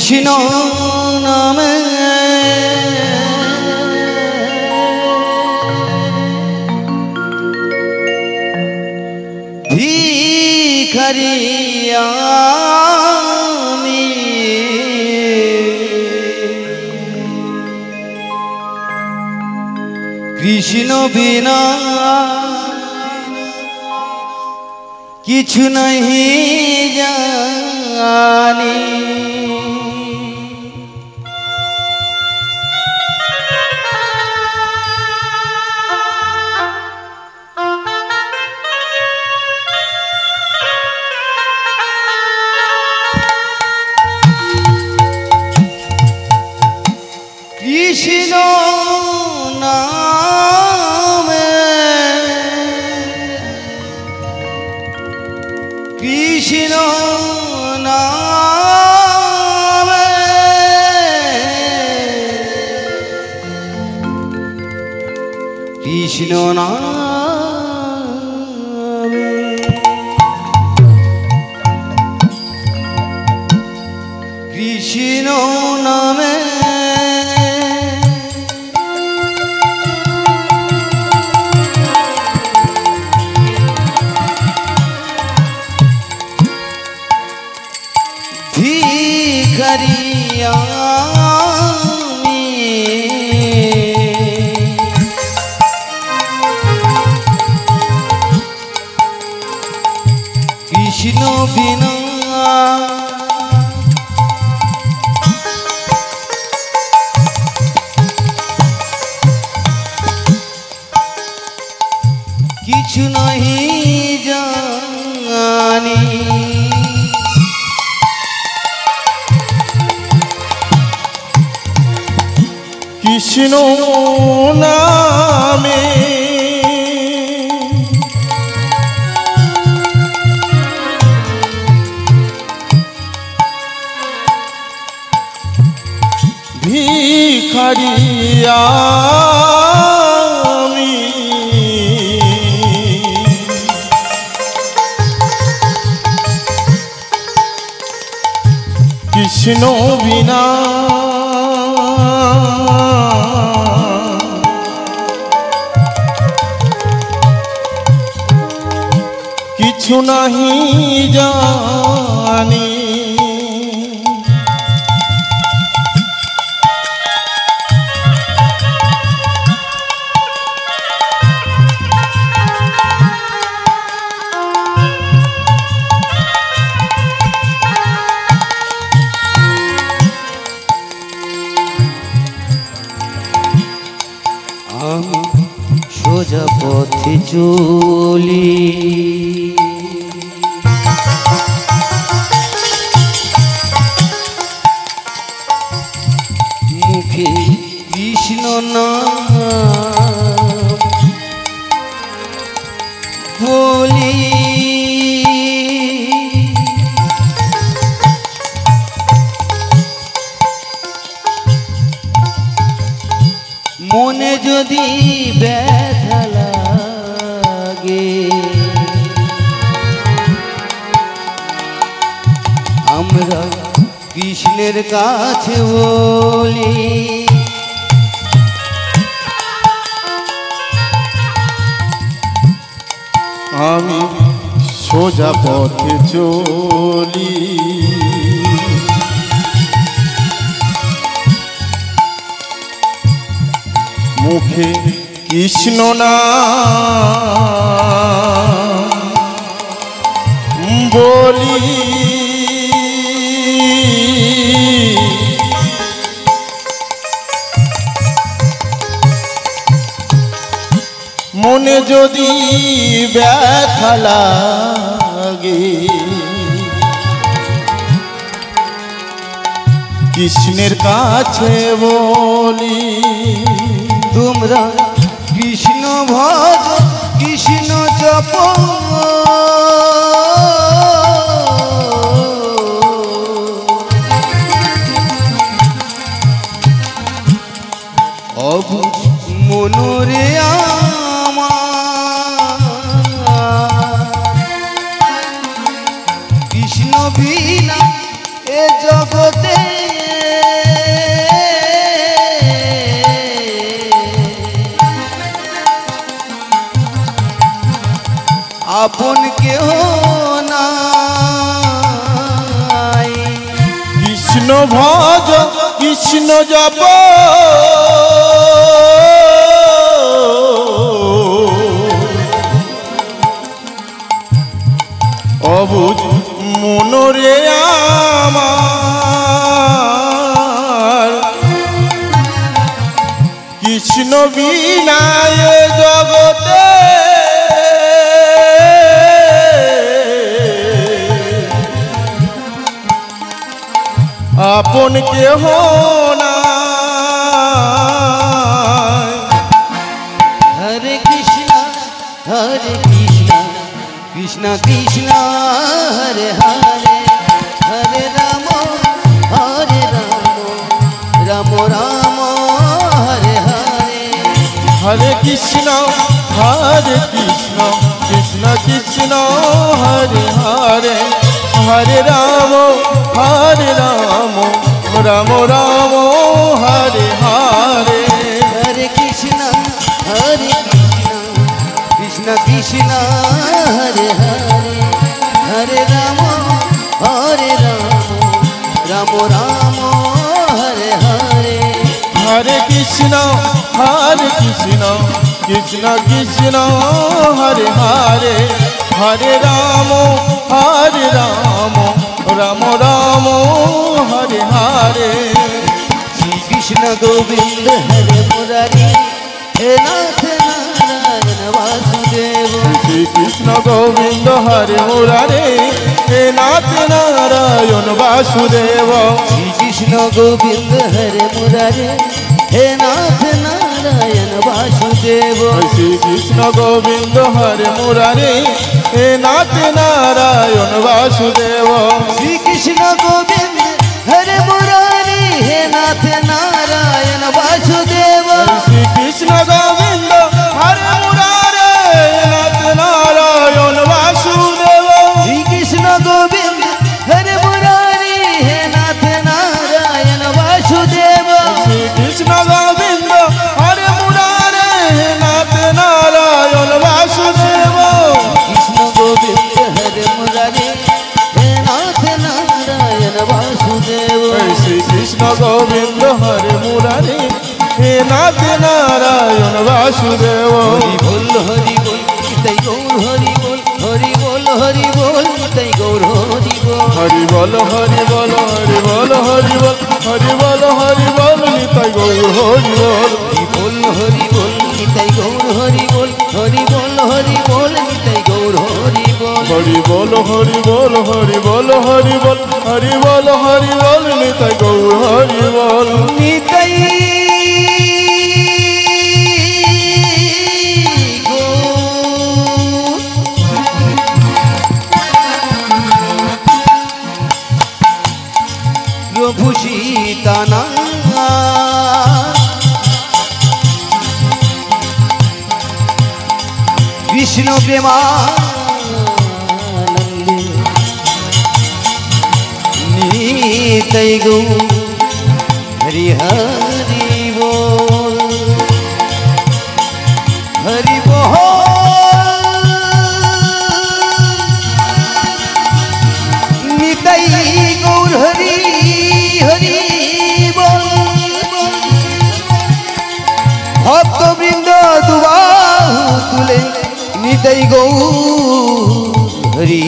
কৃষ্ণ নামে ভিখারি আমি, কৃষ্ণ বিনা কিছু नहीं জানি। কৃষ্ণ নামে কৃষ্ণ নামে কৃষ্ণ নামে কৃষ্ণ নামে ভিখারি আমি, কৃষ্ণ বিনা কিছু नहीं জানি। কৃষ্ণ নামে ভিখারি আমি, কৃষ্ণ বিনা কিছু নাহি জানি। আমি সোজা পথে চলি, মুখে কৃষ্ণ নাম বলি, মনে যদি ব্যথা লাগে আমরা কৃষ্ণের কাছে বলি, আমি সোজা পথে চলি, মুখে কৃষ্ণ নাম বলি, মনে যদি ব্যথা লাগে কৃষ্ণের কাছে বলি, তোমরা কৃষ্ণ ভজ কৃষ্ণ জপ, অবুঝ মনোরে আমার, কৃষ্ণ বিনা এ জগতে ভজ কৃষ্ণ জপ অবুঝ মনরে আমার কৃষ্ণ বিনায় জগতে আপন কেহ নাই। হরে কৃষ্ণ কৃষ্ণ কৃষ্ণ হরে হরে হরে রাম রাম রাম হরে হরে হরে কৃষ্ণ কৃষ্ণ কৃষ্ণ হরে হরে হরে রাম রাম রাম হরে হরে হরে কৃষ্ণ কৃষ্ণ কৃষ্ণ হরে হরে হরে রাম রাম রাম হরে হরে হরে কৃষ্ণ কৃষ্ণ কৃষ্ণ হরে হরে হরে রাম রাম রাম হরে হরে শ্রীকৃষ্ণ গোবিন্দ হরে মুরারি হে নাথ নারায়ণ বাসুদেব শ্রীকৃষ্ণ গোবিন্দ হরে মুরারে হে নাথ নারায়ণ বাসুদেব শ্রীকৃষ্ণ গোবিন্দ হরে মুরারি হে নাথ নারায়ণ বাসুদেব শ্রীকৃষ্ণ গোবিন্দ হরে মুরারে হে নাথ নারায়ণ বাসুদেব শ্রীকৃষ্ণ গোবিন্দ হরে মুরারি হে নাথ নারায়ণ বাসুদেব শ্রীকৃষ্ণ গোবিন্দ হরে মুরারে নাথ নারায়ণ বাসুদেব শ্রীকৃষ্ণ গোবিন্দ হরে মুরারি হে নাথ নারায়ণ বাসুদেব শ্রীকৃষ্ণ গোবিন্দ হরে মুরারে নাথ নারায়ণ বাসুদেব কৃষ্ণ গোবিন্দ হরে মুরারি হে নাথ নারায়ণ বাসুদেব শ্রীকৃষ্ণ গোবিন্দ হরে মুরারে হে নাথ নারায়ণ বাসুদেব হরি বল নিতাই গৌর হরি বল হরি বল হরি বল নিতাই গৌর হরি বল হরি বল হরি বল হরি বল হরি বল হরি বল হরি বল নিতাই গৌর হরি বল হরি বল নিতাই গৌর হরি বল হরি বল হরি বল নিতাই গৌর হরি বল হরি বল হরি বল হরি বল হরি বল হরি বল হরি বল নিতাই গৌর হরি বল নিতাই প্রভু সীতানা কৃষ্ণ প্রেমানন্দে নিতাই গৌ হরি হরি বল হরি বল নিতাই গৌর হরি হরি বল ভক্তবৃন্দ দুবাহু তুলে নিতাই গৌর হরি